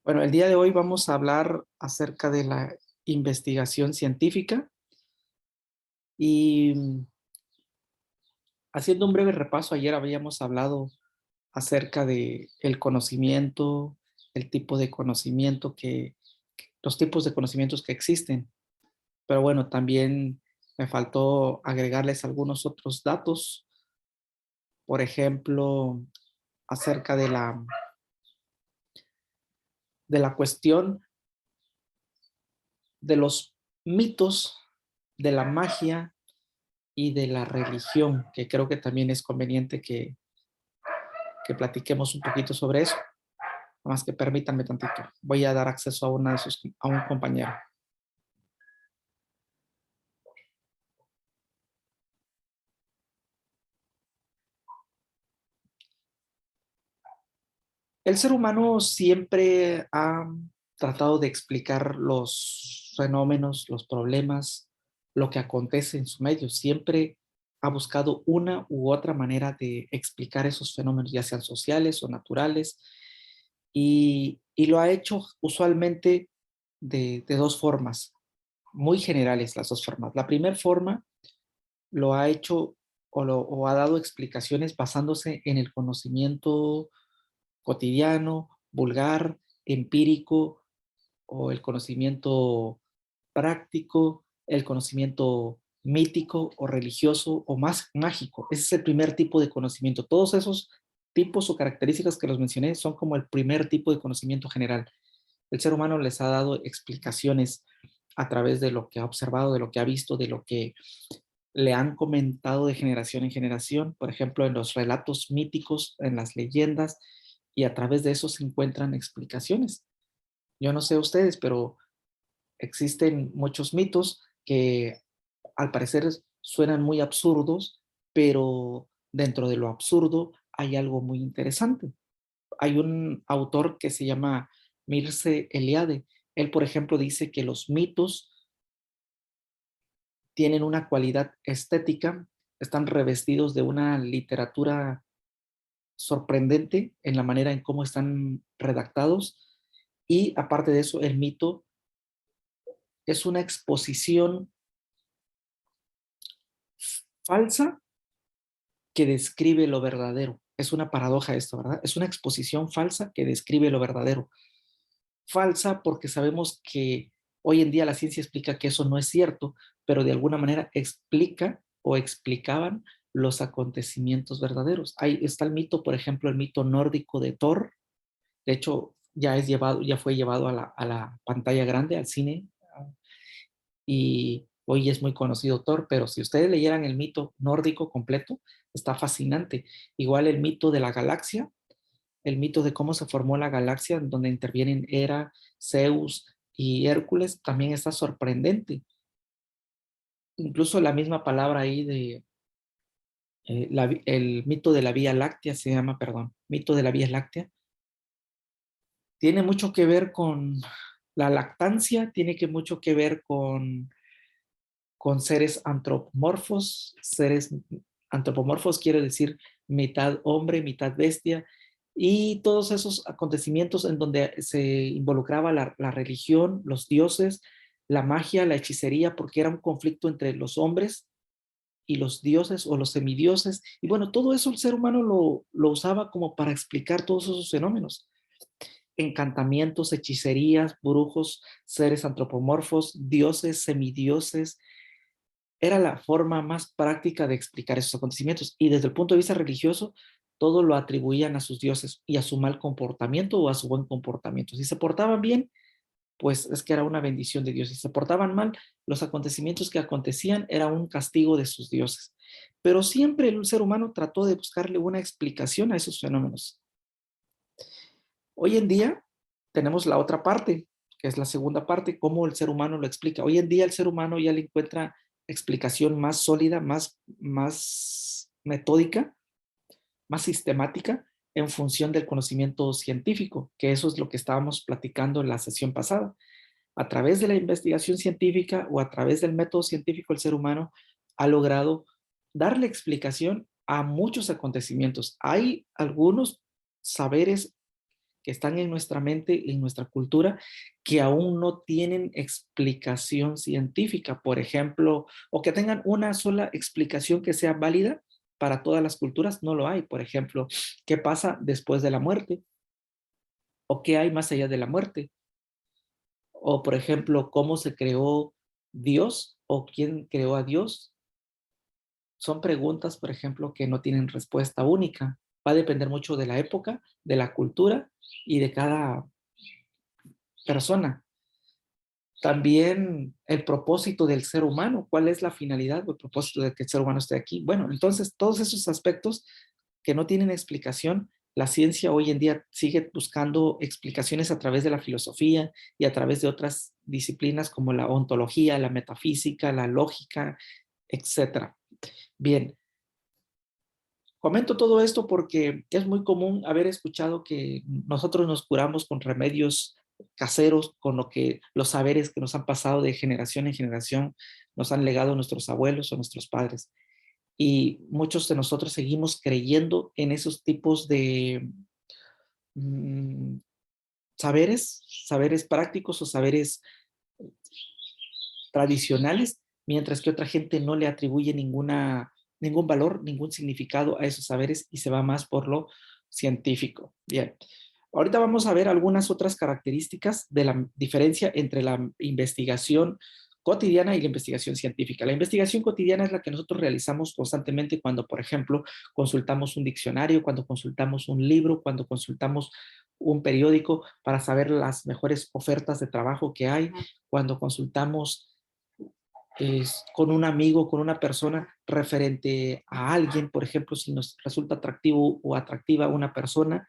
Bueno, el día de hoy vamos a hablar acerca de la investigación científica y haciendo un breve repaso, ayer habíamos hablado acerca de el conocimiento, el tipo de conocimiento los tipos de conocimientos que existen. Pero bueno, también me faltó agregarles algunos otros datos, por ejemplo, acerca de la cuestión de los mitos, de la magia y de la religión, que creo que también es conveniente que platiquemos un poquito sobre eso. Nada más que permítanme tantito. Voy a dar acceso a un compañero. El ser humano siempre ha tratado de explicar los fenómenos, los problemas, lo que acontece en su medio. Siempre ha buscado una u otra manera de explicar esos fenómenos, ya sean sociales o naturales, y lo ha hecho usualmente de dos formas, muy generales las dos formas. La primera forma lo ha hecho o ha dado explicaciones basándose en el conocimiento cotidiano, vulgar, empírico, o el conocimiento práctico, el conocimiento mítico o religioso o más mágico. Ese es el primer tipo de conocimiento. Todos esos tipos o características que los mencioné son como el primer tipo de conocimiento general. El ser humano les ha dado explicaciones a través de lo que ha observado, de lo que ha visto, de lo que le han comentado de generación en generación, por ejemplo, en los relatos míticos, en las leyendas, y a través de eso se encuentran explicaciones. Yo no sé ustedes, pero existen muchos mitos que al parecer suenan muy absurdos, pero dentro de lo absurdo hay algo muy interesante. Hay un autor que se llama Mircea Eliade. Él, por ejemplo, dice que los mitos tienen una cualidad estética, están revestidos de una literatura sorprendente en la manera en cómo están redactados, y aparte de eso, el mito es una exposición falsa que describe lo verdadero. Es una paradoja esto, ¿verdad? Es una exposición falsa que describe lo verdadero. Falsa porque sabemos que hoy en día la ciencia explica que eso no es cierto, pero de alguna manera explica o explicaban los acontecimientos verdaderos. Ahí está el mito, por ejemplo, el mito nórdico de Thor. De hecho, ya fue llevado a la pantalla grande, al cine, y hoy es muy conocido Thor, pero si ustedes leyeran el mito nórdico completo, está fascinante. Igual el mito de la galaxia, el mito de cómo se formó la galaxia, en donde intervienen Hera, Zeus y Hércules, también está sorprendente. Incluso la misma palabra ahí de el mito de la Vía Láctea se llama, perdón, mito de la Vía Láctea, tiene mucho que ver con la lactancia, tiene que mucho que ver con seres antropomorfos. Seres antropomorfos quiere decir mitad hombre, mitad bestia, y todos esos acontecimientos en donde se involucraba la religión, los dioses, la magia, la hechicería, porque era un conflicto entre los hombres y los dioses o los semidioses. Y bueno, todo eso el ser humano lo usaba como para explicar todos esos fenómenos. Encantamientos, hechicerías, brujos, seres antropomorfos, dioses, semidioses, era la forma más práctica de explicar esos acontecimientos. Y desde el punto de vista religioso, todo lo atribuían a sus dioses y a su mal comportamiento o a su buen comportamiento. Si se portaban bien, pues es que era una bendición de Dios. Si se portaban mal, los acontecimientos que acontecían era un castigo de sus dioses. Pero siempre el ser humano trató de buscarle una explicación a esos fenómenos. Hoy en día tenemos la otra parte, que es la segunda parte, cómo el ser humano lo explica. Hoy en día el ser humano ya le encuentra explicación más sólida, más metódica, más sistemática en función del conocimiento científico, que eso es lo que estábamos platicando en la sesión pasada. A través de la investigación científica o a través del método científico, el ser humano ha logrado darle explicación a muchos acontecimientos. Hay algunos saberes que están en nuestra mente, en nuestra cultura, que aún no tienen explicación científica, por ejemplo, o que tengan una sola explicación que sea válida para todas las culturas, no lo hay. Por ejemplo, ¿qué pasa después de la muerte? ¿O qué hay más allá de la muerte? O, por ejemplo, ¿cómo se creó Dios? ¿O quién creó a Dios? Son preguntas, por ejemplo, que no tienen respuesta única. Va a depender mucho de la época, de la cultura y de cada persona. También el propósito del ser humano, cuál es la finalidad o el propósito de que el ser humano esté aquí. Bueno, entonces todos esos aspectos que no tienen explicación, la ciencia hoy en día sigue buscando explicaciones a través de la filosofía y a través de otras disciplinas como la ontología, la metafísica, la lógica, etcétera. Bien, comento todo esto porque es muy común haber escuchado que nosotros nos curamos con remedios caseros, con lo que los saberes que nos han pasado de generación en generación nos han legado nuestros abuelos o nuestros padres. Y muchos de nosotros seguimos creyendo en esos tipos de mm, saberes prácticos o saberes tradicionales, mientras que otra gente no le atribuye ningún valor, ningún significado a esos saberes y se va más por lo científico. Bien, ahorita vamos a ver algunas otras características de la diferencia entre la investigación cotidiana y la investigación científica. La investigación cotidiana es la que nosotros realizamos constantemente cuando, por ejemplo, consultamos un diccionario, cuando consultamos un libro, cuando consultamos un periódico para saber las mejores ofertas de trabajo que hay, cuando consultamos con un amigo, con una persona referente a alguien, por ejemplo, si nos resulta atractivo o atractiva una persona,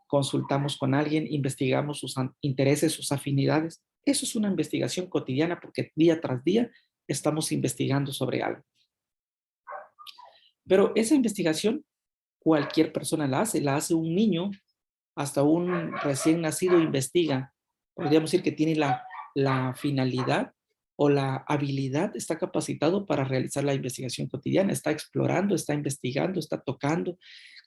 consultamos con alguien, investigamos sus intereses, sus afinidades. Eso es una investigación cotidiana porque día tras día estamos investigando sobre algo. Pero esa investigación cualquier persona la hace un niño, hasta un recién nacido investiga. Podríamos decir que tiene la finalidad o la habilidad, está capacitado para realizar la investigación cotidiana, está explorando, está investigando, está tocando,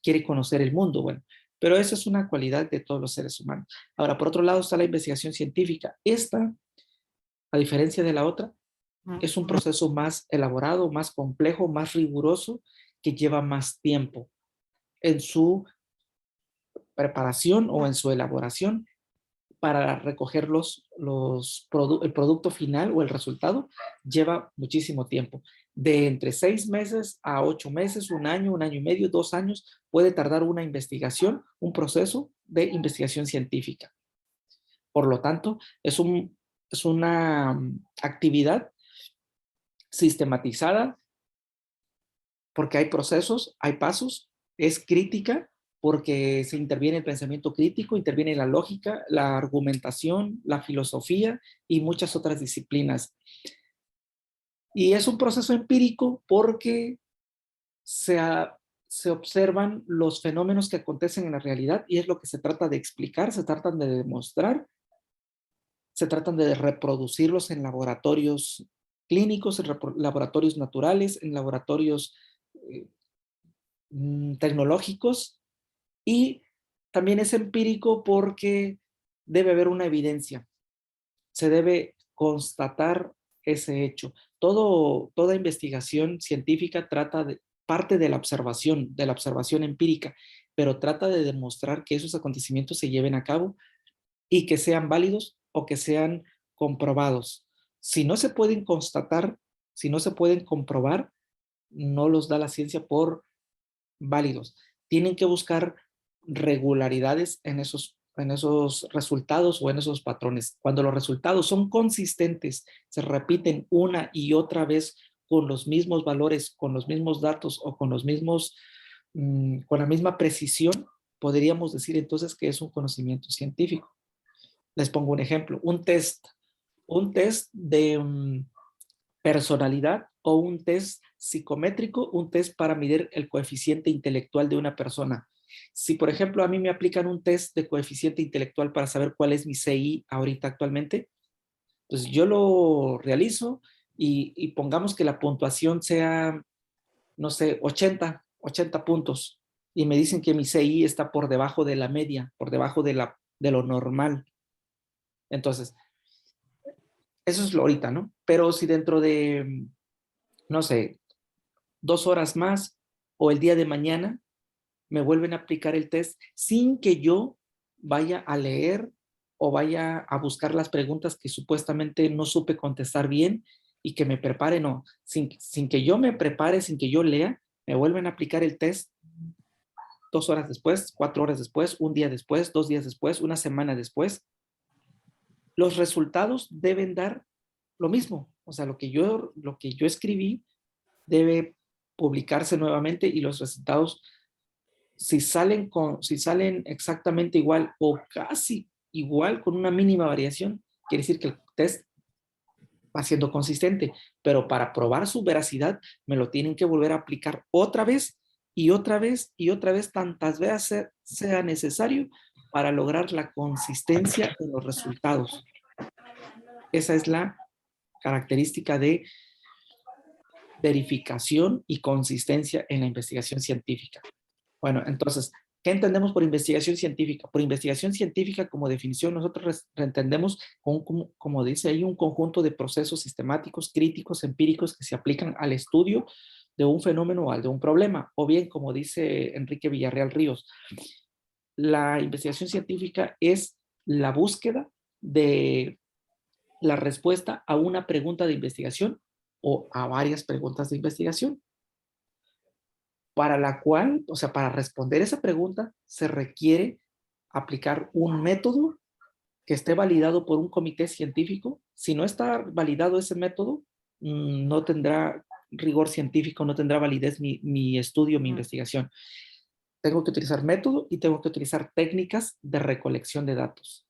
quiere conocer el mundo. Bueno, pero eso es una cualidad de todos los seres humanos. Ahora, por otro lado está la investigación científica. Esta, a diferencia de la otra, es un proceso más elaborado, más complejo, más riguroso, que lleva más tiempo en su preparación o en su elaboración para recoger el producto final o el resultado lleva muchísimo tiempo. De entre 6 meses a 8 meses, un año y medio, 2 años, puede tardar una investigación, un proceso de investigación científica. Por lo tanto, es una actividad sistematizada porque hay procesos, hay pasos, es crítica porque se interviene el pensamiento crítico, interviene la lógica, la argumentación, la filosofía y muchas otras disciplinas. Y es un proceso empírico porque se, se observan los fenómenos que acontecen en la realidad y es lo que se trata de explicar, se tratan de demostrar, se tratan de reproducirlos en laboratorios clínicos, en laboratorios naturales, en laboratorios eh, tecnológicos. Y también es empírico porque debe haber una evidencia, se debe constatar ese hecho. Toda investigación científica parte de la observación empírica, pero trata de demostrar que esos acontecimientos se lleven a cabo y que sean válidos o que sean comprobados. Si no se pueden constatar, si no se pueden comprobar, no los da la ciencia por válidos. Tienen que buscar regularidades en esos resultados o en esos patrones. Cuando los resultados son consistentes, se repiten una y otra vez con los mismos valores, con los mismos datos o con con la misma precisión, podríamos decir entonces que es un conocimiento científico. Les pongo un ejemplo, un test de personalidad o un test psicométrico, un test para medir el coeficiente intelectual de una persona. Si, por ejemplo, a mí me aplican un test de coeficiente intelectual para saber cuál es mi CI ahorita actualmente, pues yo lo realizo y pongamos que la puntuación sea, no sé, 80 puntos. Y me dicen que mi CI está por debajo de la media, por debajo de de lo normal. Entonces, eso es lo ahorita, ¿no? Pero si dentro de, no sé, 2 horas más o el día de mañana me vuelven a aplicar el test sin que yo vaya a leer o vaya a buscar las preguntas que supuestamente no supe contestar bien y que me prepare, no, sin que yo me prepare, sin que yo lea, me vuelven a aplicar el test 2 horas después, 4 horas después, un día después, 2 días después, una semana después. Los resultados deben dar lo mismo. O sea, lo que yo escribí debe publicarse nuevamente y los resultados, si salen exactamente igual o casi igual con una mínima variación, quiere decir que el test va siendo consistente, pero para probar su veracidad me lo tienen que volver a aplicar otra vez y otra vez y otra vez, tantas veces sea necesario para lograr la consistencia en los resultados. Esa es la característica de verificación y consistencia en la investigación científica. Bueno, entonces, ¿qué entendemos por investigación científica? Por investigación científica, como definición, nosotros entendemos, como dice ahí, un conjunto de procesos sistemáticos, críticos, empíricos que se aplican al estudio de un fenómeno o al de un problema. O bien, como dice Enrique Villarreal Ríos, la investigación científica es la búsqueda de la respuesta a una pregunta de investigación o a varias preguntas de investigación, para la cual, o sea, para responder esa pregunta se requiere aplicar un método que esté validado por un comité científico. Si no está validado ese método, no tendrá rigor científico, no tendrá validez mi estudio, mi investigación. Tengo que utilizar método y tengo que utilizar técnicas de recolección de datos.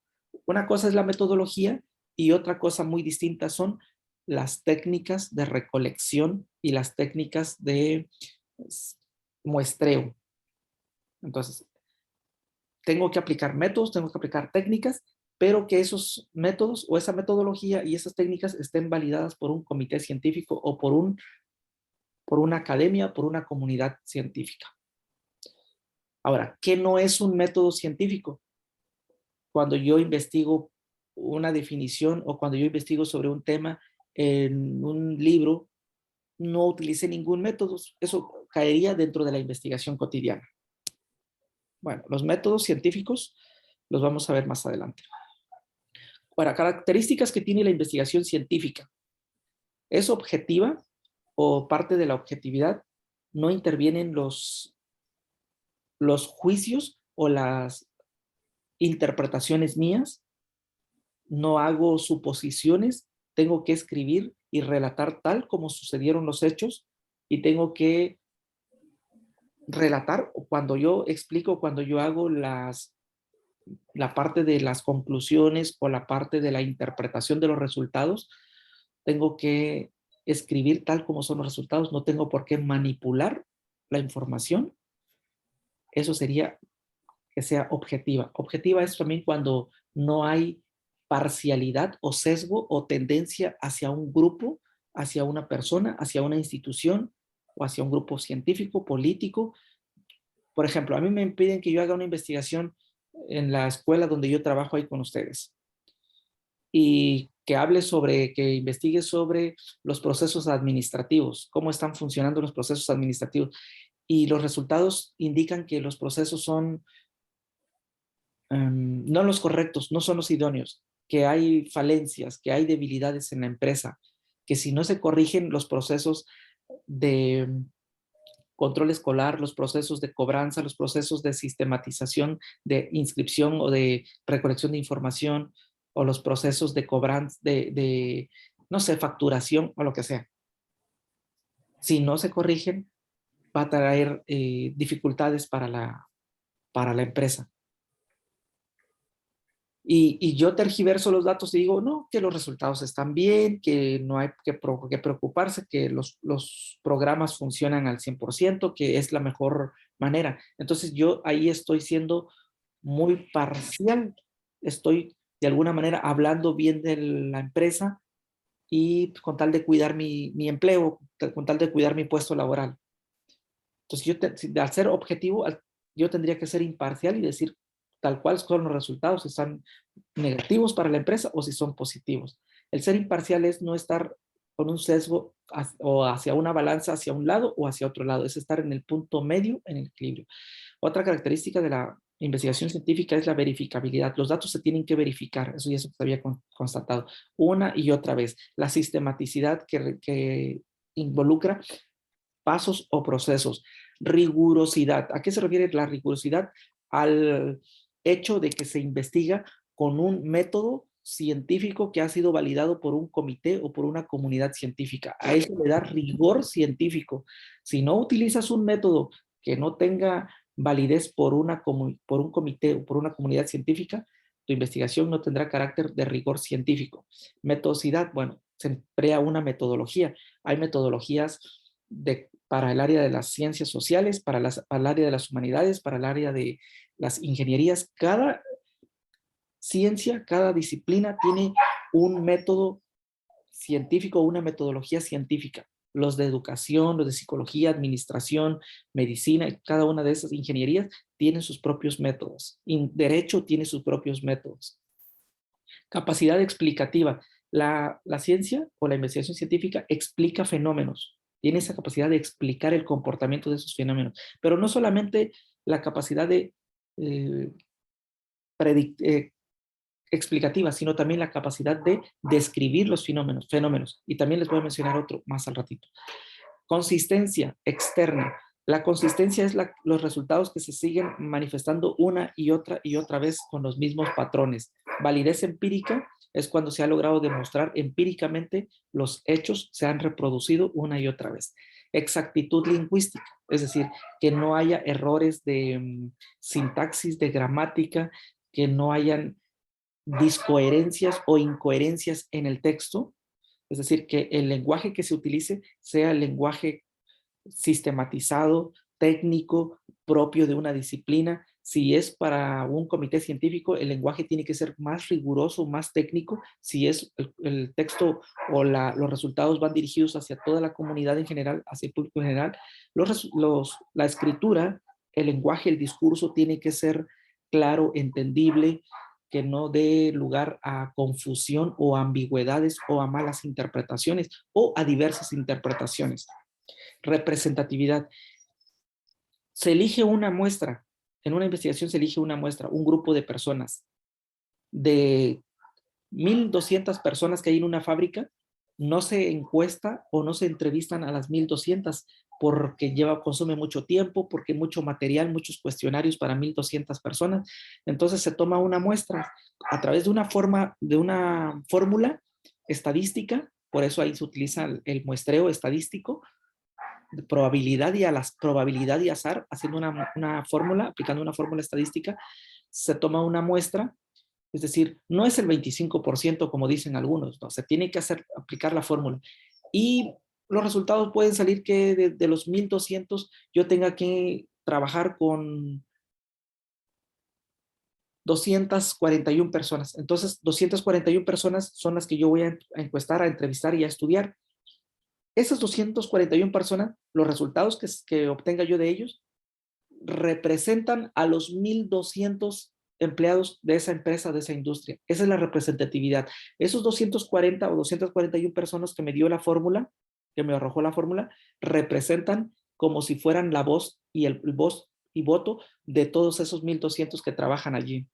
Una cosa es la metodología y otra cosa muy distinta son las técnicas de recolección y las técnicas de muestreo. Entonces, tengo que aplicar métodos, tengo que aplicar técnicas, pero que esos métodos o esa metodología y esas técnicas estén validadas por un comité científico o por una academia, por una comunidad científica. Ahora, ¿qué no es un método científico? Cuando yo investigo una definición o cuando yo investigo sobre un tema en un libro, no utilicé ningún método. Eso caería dentro de la investigación cotidiana. Bueno, los métodos científicos los vamos a ver más adelante. Ahora, características que tiene la investigación científica. ¿Es objetiva o parte de la objetividad? No intervienen los juicios o las interpretaciones mías. No hago suposiciones. Tengo que escribir y relatar tal como sucedieron los hechos y tengo que relatar cuando yo explico, cuando yo hago la parte de las conclusiones o la parte de la interpretación de los resultados, tengo que escribir tal como son los resultados, no tengo por qué manipular la información. Eso sería que sea objetiva. Objetiva es también cuando no hay parcialidad o sesgo o tendencia hacia un grupo, hacia una persona, hacia una institución o hacia un grupo científico, político. Por ejemplo, a mí me piden que yo haga una investigación en la escuela donde yo trabajo ahí con ustedes y que investigue sobre los procesos administrativos, cómo están funcionando los procesos administrativos. Y los resultados indican que los procesos son no los correctos, no son los idóneos, que hay falencias, que hay debilidades en la empresa, que si no se corrigen los procesos de control escolar, los procesos de cobranza, los procesos de sistematización, de inscripción o de recolección de información, o los procesos de cobranza, no sé, facturación o lo que sea. Si no se corrigen, va a traer dificultades para la empresa. Y yo tergiverso los datos y digo, no, que los resultados están bien, que no hay que preocuparse, que los programas funcionan al 100%, que es la mejor manera. Entonces yo ahí estoy siendo muy parcial, estoy de alguna manera hablando bien de la empresa y con tal de cuidar mi empleo, con tal de cuidar mi puesto laboral. Entonces al ser objetivo, yo tendría que ser imparcial y decir tal cual son los resultados, si son negativos para la empresa o si son positivos. El ser imparcial es no estar con un sesgo o hacia una balanza, hacia un lado o hacia otro lado, es estar en el punto medio, en el equilibrio. Otra característica de la investigación científica es la verificabilidad. Los datos se tienen que verificar, eso ya se había constatado una y otra vez. La sistematicidad que involucra pasos o procesos. Rigurosidad. ¿A qué se refiere la rigurosidad? Al hecho de que se investiga con un método científico que ha sido validado por un comité o por una comunidad científica. A eso le da rigor científico. Si no utilizas un método que no tenga validez por un comité o por una comunidad científica, tu investigación no tendrá carácter de rigor científico. Metodicidad, bueno, se emplea una metodología. Hay metodologías para el área de las ciencias sociales, para el área de las humanidades, para el área de las ingenierías. Cada ciencia, cada disciplina tiene un método científico, una metodología científica. Los de educación, los de psicología, administración, medicina, cada una de esas ingenierías tienen sus propios métodos. Derecho tiene sus propios métodos. Capacidad explicativa. La ciencia o la investigación científica explica fenómenos. Tiene esa capacidad de explicar el comportamiento de esos fenómenos. Pero no solamente la capacidad de eh, explicativa, sino también la capacidad de describir los fenómenos. Y también les voy a mencionar otro más al ratito. Consistencia externa. La consistencia es los resultados que se siguen manifestando una y otra vez con los mismos patrones. Validez empírica es cuando se ha logrado demostrar empíricamente los hechos se han reproducido una y otra vez. Exactitud lingüística, es decir, que no haya errores de sintaxis, de gramática, que no hayan discoherencias o incoherencias en el texto, es decir, que el lenguaje que se utilice sea el lenguaje sistematizado, técnico, propio de una disciplina. Si es para un comité científico, el lenguaje tiene que ser más riguroso, más técnico. Si es el texto o los resultados van dirigidos hacia toda la comunidad en general, hacia el público en general, la escritura, el lenguaje, el discurso tiene que ser claro, entendible, que no dé lugar a confusión o ambigüedades o a malas interpretaciones o a diversas interpretaciones. Representatividad. Se elige una muestra, en una investigación se elige una muestra, un grupo de personas. De 1,200 personas que hay en una fábrica, no se encuesta o no se entrevistan a las 1,200 porque consume mucho tiempo, porque mucho material, muchos cuestionarios para 1,200 personas. Entonces se toma una muestra a través de una fórmula estadística, por eso ahí se utiliza el muestreo estadístico, de probabilidad probabilidad y azar, haciendo una fórmula, aplicando una fórmula estadística, se toma una muestra, es decir, no es el 25% como dicen algunos, no, se tiene que aplicar la fórmula. Y los resultados pueden salir que de los 1,200 yo tenga que trabajar con 241 personas. Entonces, 241 personas son las que yo voy a encuestar, a entrevistar y a estudiar. Esas 241 personas, los resultados que obtenga yo de ellos, representan a los 1,200 empleados de esa empresa, de esa industria. Esa es la representatividad. Esos 240 o 241 personas que me dio la fórmula, que me arrojó la fórmula, representan como si fueran la voz y el voz y voto de todos esos 1,200 que trabajan allí.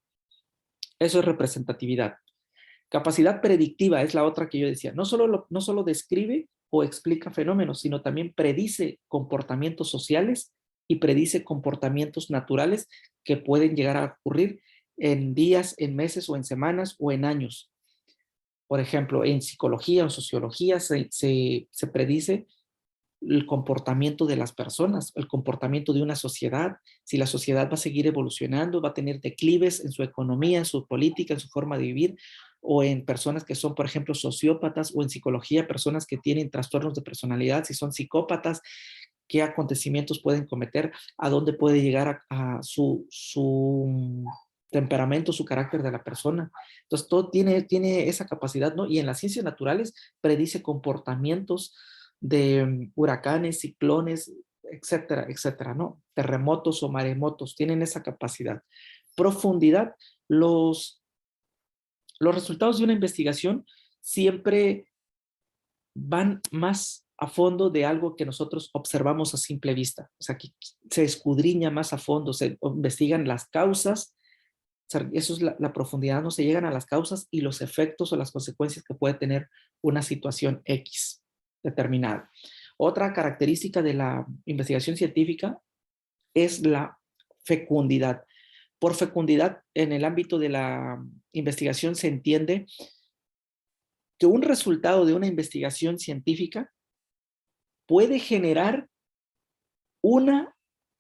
Eso es representatividad. Capacidad predictiva es la otra que yo decía. No solo describe o explica fenómenos, sino también predice comportamientos sociales y predice comportamientos naturales que pueden llegar a ocurrir en días, en meses o en semanas o en años. Por ejemplo, en psicología o en sociología se predice el comportamiento de las personas, el comportamiento de una sociedad, si la sociedad va a seguir evolucionando, va a tener declives en su economía, en su política, en su forma de vivir, o en personas que son, por ejemplo, sociópatas, o en psicología, personas que tienen trastornos de personalidad, si son psicópatas, qué acontecimientos pueden cometer, a dónde puede llegar a su temperamento, su carácter de la persona. Entonces, todo tiene esa capacidad, ¿no? Y en las ciencias naturales predice comportamientos de huracanes, ciclones, etcétera, etcétera, ¿no? Terremotos o maremotos, tienen esa capacidad. profundidad. Los resultados de una investigación siempre van más a fondo de algo que nosotros observamos a simple vista. O sea, que se escudriña más a fondo, se investigan las causas. O sea, eso es la profundidad, no se llegan a las causas y los efectos o las consecuencias que puede tener una situación X determinada. Otra característica de la investigación científica es la fecundidad. Por fecundidad, en el ámbito de la investigación se entiende que un resultado de una investigación científica puede generar una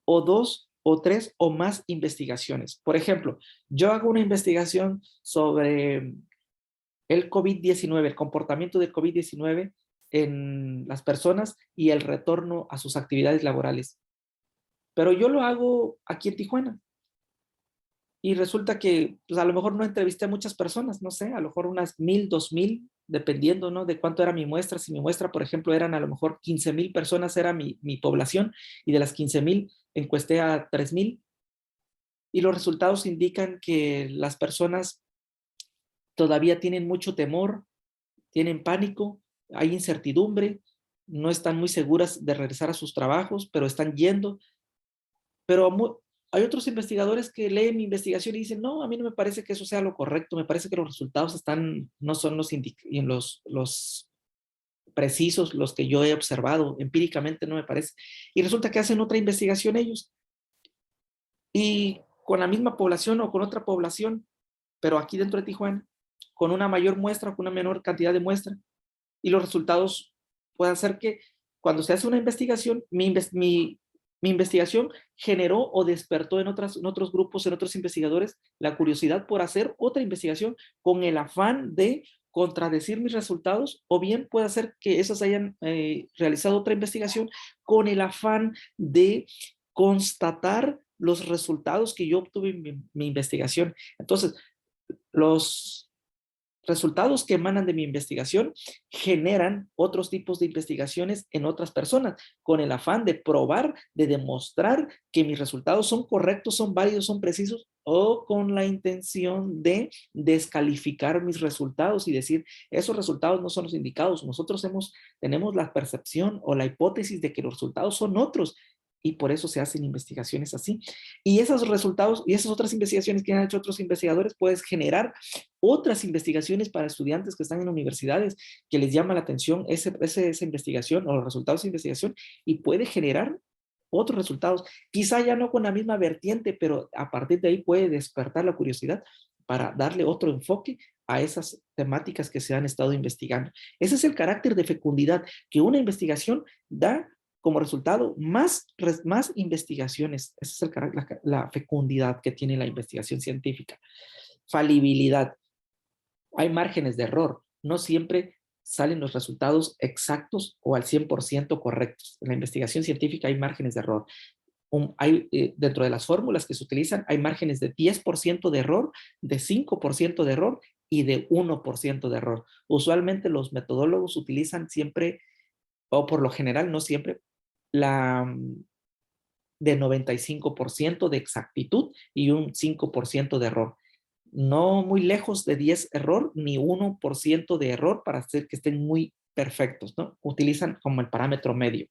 o dos o tres o más investigaciones. Por ejemplo, yo hago una investigación sobre el COVID-19, el comportamiento del COVID-19 en las personas y el retorno a sus actividades laborales. Pero yo lo hago aquí en Tijuana. Y resulta que pues a lo mejor no entrevisté a muchas personas, no sé, a lo mejor unas 1000, 2000, dependiendo, ¿no? De cuánto era mi muestra. Si mi muestra, por ejemplo, eran a lo mejor 15,000 personas, era mi población, y de las 15,000 encuesté a 3,000. Y los resultados indican que las personas todavía tienen mucho temor, tienen pánico, hay incertidumbre, no están muy seguras de regresar a sus trabajos, pero están yendo. Pero hay otros investigadores que leen mi investigación y dicen, no, a mí no me parece que eso sea lo correcto, me parece que los resultados no son los precisos, los que yo he observado, empíricamente no me parece. Y resulta que hacen otra investigación ellos, y con la misma población o con otra población, pero aquí dentro de Tijuana, con una mayor muestra o con una menor cantidad de muestra, y los resultados pueden ser que cuando se hace una investigación, mi investigación generó o despertó en otros grupos, en otros investigadores, la curiosidad por hacer otra investigación con el afán de contradecir mis resultados, o bien puede ser que esas hayan realizado otra investigación con el afán de constatar los resultados que yo obtuve en mi investigación. Entonces, los resultados que emanan de mi investigación generan otros tipos de investigaciones en otras personas, con el afán de probar, de demostrar que mis resultados son correctos, son válidos, son precisos, o con la intención de descalificar mis resultados y decir, esos resultados no son los indicados. Nosotros tenemos la percepción o la hipótesis de que los resultados son otros, y por eso se hacen investigaciones así. Y esos resultados y esas otras investigaciones que han hecho otros investigadores puedes generar otras investigaciones para estudiantes que están en universidades, que les llama la atención esa investigación o los resultados de investigación, y puede generar otros resultados, quizá ya no con la misma vertiente, pero a partir de ahí puede despertar la curiosidad para darle otro enfoque a esas temáticas que se han estado investigando. Ese es el carácter de fecundidad, que una investigación da como resultado más investigaciones. Esa es el carácter, la fecundidad que tiene la investigación científica. Falibilidad. Hay márgenes de error. No siempre salen los resultados exactos o al 100% correctos. En la investigación científica hay márgenes de error. Dentro de las fórmulas que se utilizan, hay márgenes de 10% de error, de 5% de error y de 1% de error. Usualmente los metodólogos utilizan siempre, o por lo general, no siempre, la de 95% de exactitud y un 5% de error. No muy lejos de 10 error, ni 1% de error para hacer que estén muy perfectos, ¿no? Utilizan como el parámetro medio.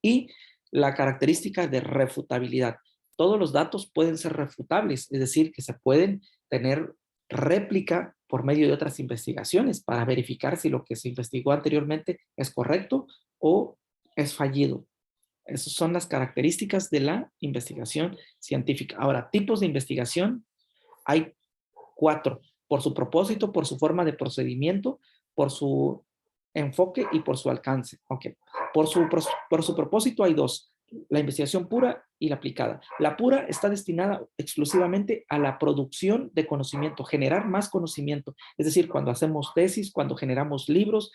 Y la característica de refutabilidad. Todos los datos pueden ser refutables, es decir, que se pueden tener réplica por medio de otras investigaciones para verificar si lo que se investigó anteriormente es correcto o es fallido. Esas son las características de la investigación científica. Ahora, tipos de investigación hay 4, por su propósito, por su forma de procedimiento, por su enfoque y por su alcance. Okay. Por su propósito hay 2, la investigación pura y la aplicada. La pura está destinada exclusivamente a la producción de conocimiento, generar más conocimiento. Es decir, cuando hacemos tesis, cuando generamos libros,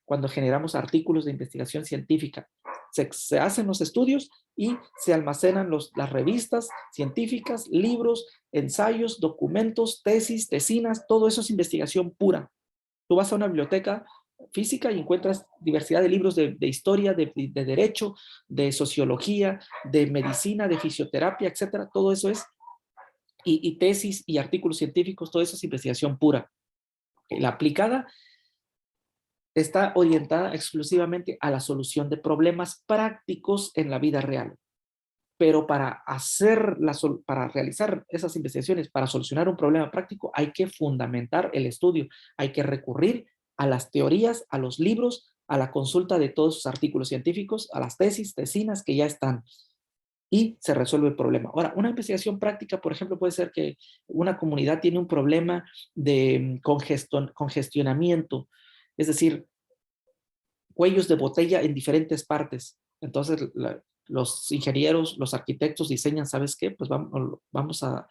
cuando generamos artículos de investigación científica. Se hacen los estudios y se almacenan las revistas científicas, libros, ensayos, documentos, tesis, tesinas, todo eso es investigación pura. Tú vas a una biblioteca física y encuentras diversidad de libros de historia, de derecho, de sociología, de medicina, de fisioterapia, etcétera. Todo eso es y tesis y artículos científicos, todo eso es investigación pura. La aplicada está orientada exclusivamente a la solución de problemas prácticos en la vida real. Pero para realizar esas investigaciones, para solucionar un problema práctico, hay que fundamentar el estudio, hay que recurrir a las teorías, a los libros, a la consulta de todos sus artículos científicos, a las tesis, tesinas que ya están, y se resuelve el problema. Ahora, una investigación práctica, por ejemplo, puede ser que una comunidad tiene un problema de congestionamiento, es decir, cuellos de botella en diferentes partes. Entonces, los ingenieros, los arquitectos diseñan, ¿sabes qué? Pues vamos a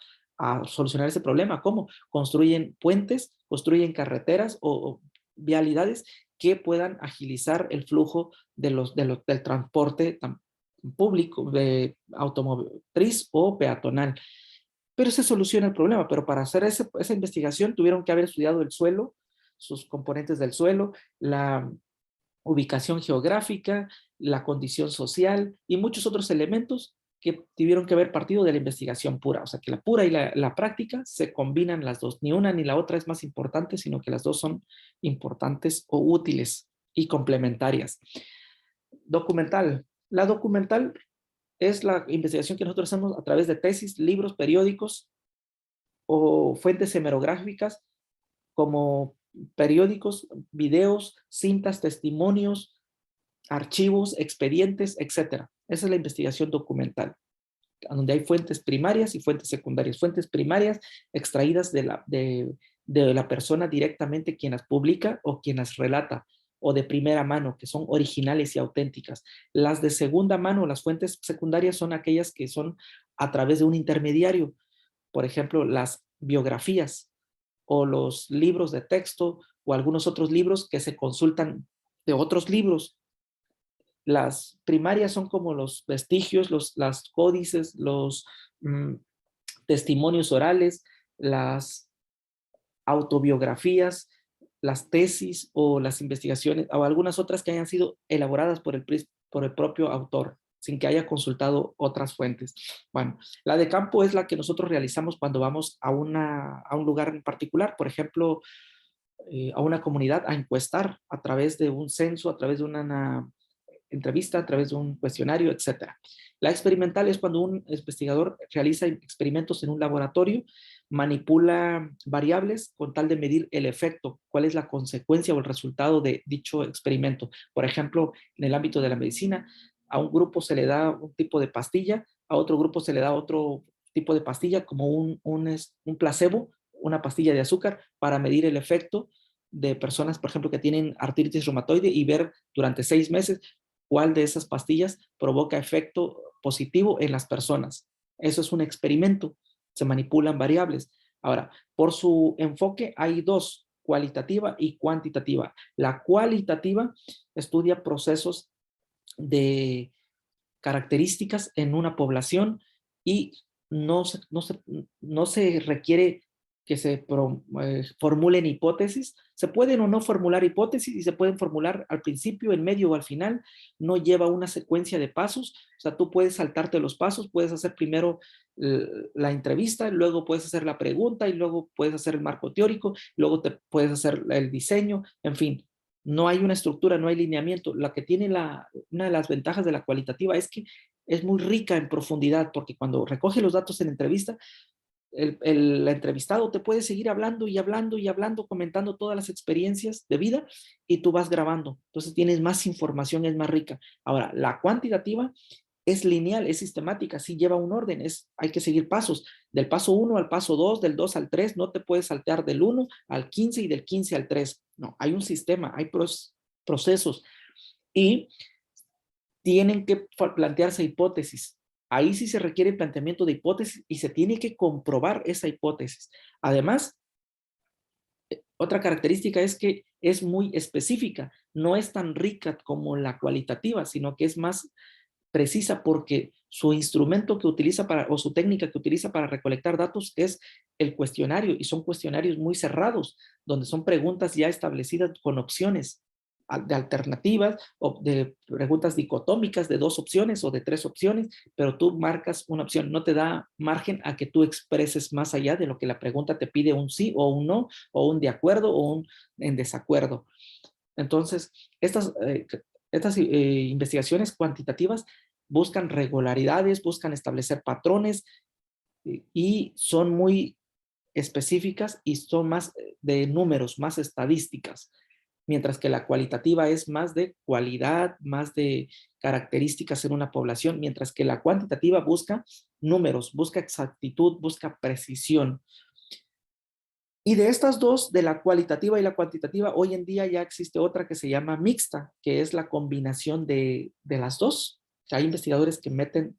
solucionar ese problema. ¿Cómo? Construyen puentes, construyen carreteras o vialidades que puedan agilizar el flujo del transporte público, de automotriz o peatonal. Pero se soluciona el problema. Pero para hacer esa investigación tuvieron que haber estudiado el suelo, sus componentes del suelo, la ubicación geográfica, la condición social y muchos otros elementos que tuvieron que haber partido de la investigación pura. O sea, que la pura y la práctica se combinan las dos. Ni una ni la otra es más importante, sino que las dos son importantes o útiles y complementarias. Documental. La documental es la investigación que nosotros hacemos a través de tesis, libros, periódicos o fuentes hemerográficas como periódicos, videos, cintas, testimonios, archivos, expedientes, etcétera. Esa es la investigación documental, donde hay fuentes primarias y fuentes secundarias. Fuentes primarias extraídas de la persona directamente quien las publica o quien las relata, o de primera mano, que son originales y auténticas. Las de segunda mano, las fuentes secundarias, son aquellas que son a través de un intermediario. Por ejemplo, las biografías o los libros de texto o algunos otros libros que se consultan de otros libros. Las primarias son como los vestigios, las códices, los testimonios orales, las autobiografías, las tesis o las investigaciones o algunas otras que hayan sido elaboradas por el propio autor sin que haya consultado otras fuentes. Bueno, la de campo es la que nosotros realizamos cuando vamos a un lugar en particular, por ejemplo, a una comunidad a encuestar a través de un censo, a través de una entrevista, a través de un cuestionario, etcétera. La experimental es cuando un investigador realiza experimentos en un laboratorio, manipula variables con tal de medir el efecto, cuál es la consecuencia o el resultado de dicho experimento. Por ejemplo, en el ámbito de la medicina, a un grupo se le da un tipo de pastilla, a otro grupo se le da otro tipo de pastilla, como un placebo, una pastilla de azúcar, para medir el efecto de personas, por ejemplo, que tienen artritis reumatoide y ver durante 6 meses cuál de esas pastillas provoca efecto positivo en las personas. Eso es un experimento, se manipulan variables. Ahora, por su enfoque hay dos, cualitativa y cuantitativa. La cualitativa estudia procesos de características en una población y no se, no se, no se requiere que se formulen hipótesis. Se pueden o no formular hipótesis y se pueden formular al principio, en medio o al final. No lleva una secuencia de pasos. O sea, tú puedes saltarte los pasos, puedes hacer primero la entrevista, luego puedes hacer la pregunta y luego puedes hacer el marco teórico, luego te puedes hacer el diseño, en fin. No hay una estructura, no hay lineamiento. La que tiene una de las ventajas de la cualitativa es que es muy rica en profundidad, porque cuando recoge los datos en entrevista, el entrevistado te puede seguir hablando y hablando y hablando, comentando todas las experiencias de vida y tú vas grabando. Entonces tienes más información, es más rica. Ahora, la cuantitativa es lineal, es sistemática, sí lleva un orden, hay que seguir pasos. Del paso 1 al paso 2, del 2 al 3, no te puedes saltear del 1 al 15 y del 15 al 3. No, hay un sistema, hay procesos y tienen que plantearse hipótesis. Ahí sí se requiere planteamiento de hipótesis y se tiene que comprobar esa hipótesis. Además, otra característica es que es muy específica, no es tan rica como la cualitativa, sino que es más precisa porque su instrumento que utiliza o su técnica que utiliza para recolectar datos es el cuestionario y son cuestionarios muy cerrados, donde son preguntas ya establecidas con opciones. de alternativas o de preguntas dicotómicas de 2 opciones o de 3 opciones, pero tú marcas una opción, no te da margen a que tú expreses más allá de lo que la pregunta te pide, un sí o un no, o un de acuerdo o un en desacuerdo. Entonces, estas investigaciones cuantitativas buscan regularidades, buscan establecer patrones y son muy específicas y son más de números, más estadísticas, mientras que la cualitativa es más de cualidad, más de características en una población, mientras que la cuantitativa busca números, busca exactitud, busca precisión. Y de estas dos, de la cualitativa y la cuantitativa, hoy en día ya existe otra que se llama mixta, que es la combinación de las dos. Hay investigadores que meten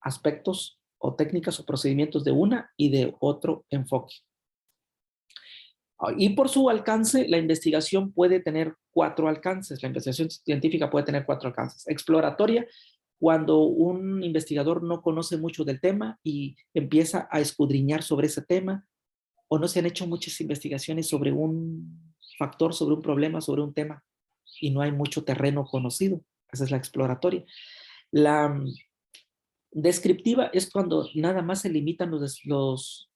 aspectos o técnicas o procedimientos de una y de otro enfoque. Y por su alcance, la investigación puede tener 4 alcances. La investigación científica puede tener 4 alcances. Exploratoria, cuando un investigador no conoce mucho del tema y empieza a escudriñar sobre ese tema, o no se han hecho muchas investigaciones sobre un factor, sobre un problema, sobre un tema, y no hay mucho terreno conocido. Esa es la exploratoria. La descriptiva es cuando nada más se limitan los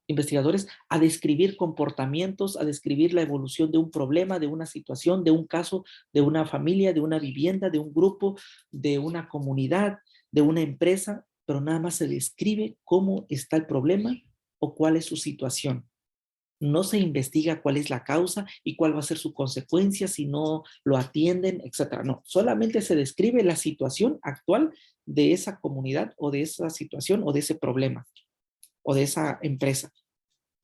investigadores a describir comportamientos, a describir la evolución de un problema, de una situación, de un caso, de una familia, de una vivienda, de un grupo, de una comunidad, de una empresa, pero nada más se describe cómo está el problema o cuál es su situación. No se investiga cuál es la causa y cuál va a ser su consecuencia si no lo atienden, etcétera. No, solamente se describe la situación actual de esa comunidad o de esa situación o de ese problema o de esa empresa.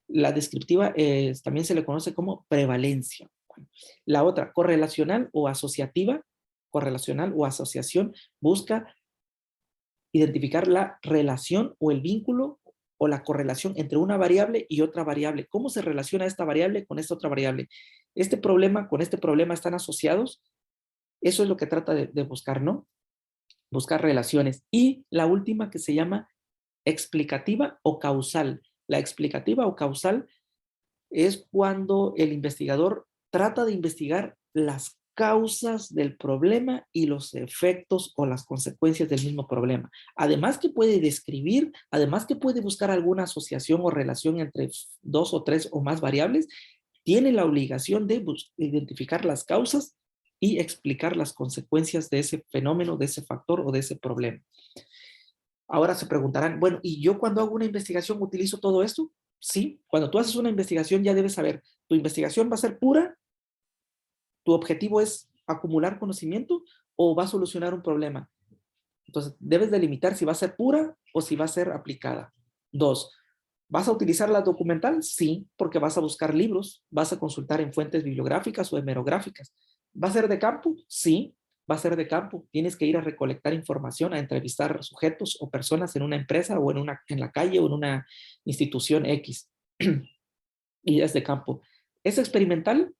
La descriptiva también se le conoce como prevalencia. Bueno, la otra, correlacional o asociativa, correlacional o asociación, busca identificar la relación o el vínculo o la correlación entre una variable y otra variable. ¿Cómo se relaciona esta variable con esta otra variable? Este problema con este problema están asociados. Eso es lo que trata de buscar, ¿no? Buscar relaciones. Y la última que se llama explicativa o causal. La explicativa o causal es cuando el investigador trata de investigar las causas del problema y los efectos o las consecuencias del mismo problema. Además que puede describir, además que puede buscar alguna asociación o relación entre 2 o 3 o más variables, tiene la obligación de identificar las causas y explicar las consecuencias de ese fenómeno, de ese factor o de ese problema. Ahora se preguntarán, bueno, ¿y yo cuando hago una investigación utilizo todo esto? Sí, cuando tú haces una investigación ya debes saber, tu investigación va a ser pura, tu objetivo es acumular conocimiento o va a solucionar un problema. Entonces, debes delimitar si va a ser pura o si va a ser aplicada. 2, ¿vas a utilizar la documental? Sí, porque vas a buscar libros, vas a consultar en fuentes bibliográficas o hemerográficas. ¿Va a ser de campo? Sí, va a ser de campo. Tienes que ir a recolectar información, a entrevistar sujetos o personas en una empresa o en la calle o en una institución X. Y es de campo. ¿Es experimental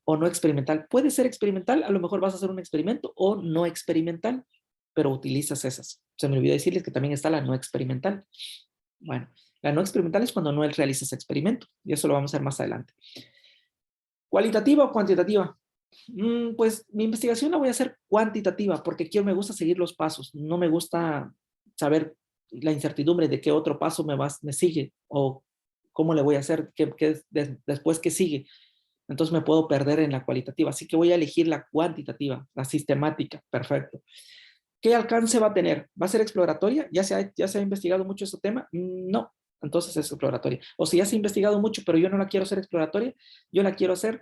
o no experimental? Puede ser experimental, a lo mejor vas a hacer un experimento o no experimental, pero utilizas esas. Se me olvidó decirles que también está la no experimental. Bueno, la no experimental es cuando no realizas experimento, y eso lo vamos a ver más adelante. ¿Cualitativa o cuantitativa? Pues mi investigación la voy a hacer cuantitativa, porque me gusta seguir los pasos, no me gusta saber la incertidumbre de qué otro paso me sigue, o cómo le voy a hacer, después qué sigue. Entonces me puedo perder en la cualitativa, así que voy a elegir la cuantitativa, la sistemática, perfecto. ¿Qué alcance va a tener? ¿Va a ser exploratoria? ¿Ya se ha investigado mucho ese tema? No, entonces es exploratoria. O si ya se ha investigado mucho, pero yo no la quiero hacer exploratoria, yo la quiero hacer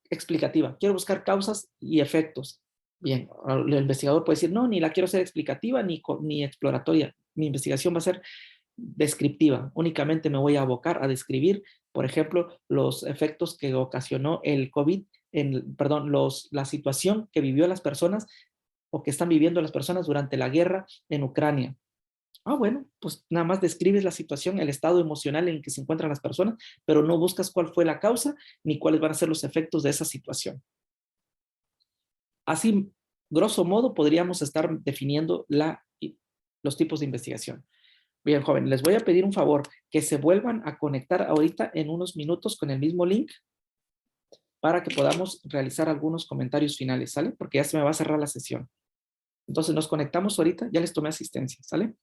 explicativa. Quiero buscar causas y efectos. Bien, el investigador puede decir, no, ni la quiero hacer explicativa ni exploratoria. Mi investigación va a ser descriptiva. Únicamente me voy a abocar a describir, por ejemplo, los efectos que ocasionó el COVID, la situación que vivió las personas o que están viviendo las personas durante la guerra en Ucrania. Bueno, pues nada más describes la situación, el estado emocional en el que se encuentran las personas, pero no buscas cuál fue la causa ni cuáles van a ser los efectos de esa situación. Así, grosso modo, podríamos estar definiendo los tipos de investigación. Bien, joven, les voy a pedir un favor, que se vuelvan a conectar ahorita en unos minutos con el mismo link para que podamos realizar algunos comentarios finales, ¿sale? Porque ya se me va a cerrar la sesión. Entonces nos conectamos ahorita, ya les tomé asistencia, ¿sale?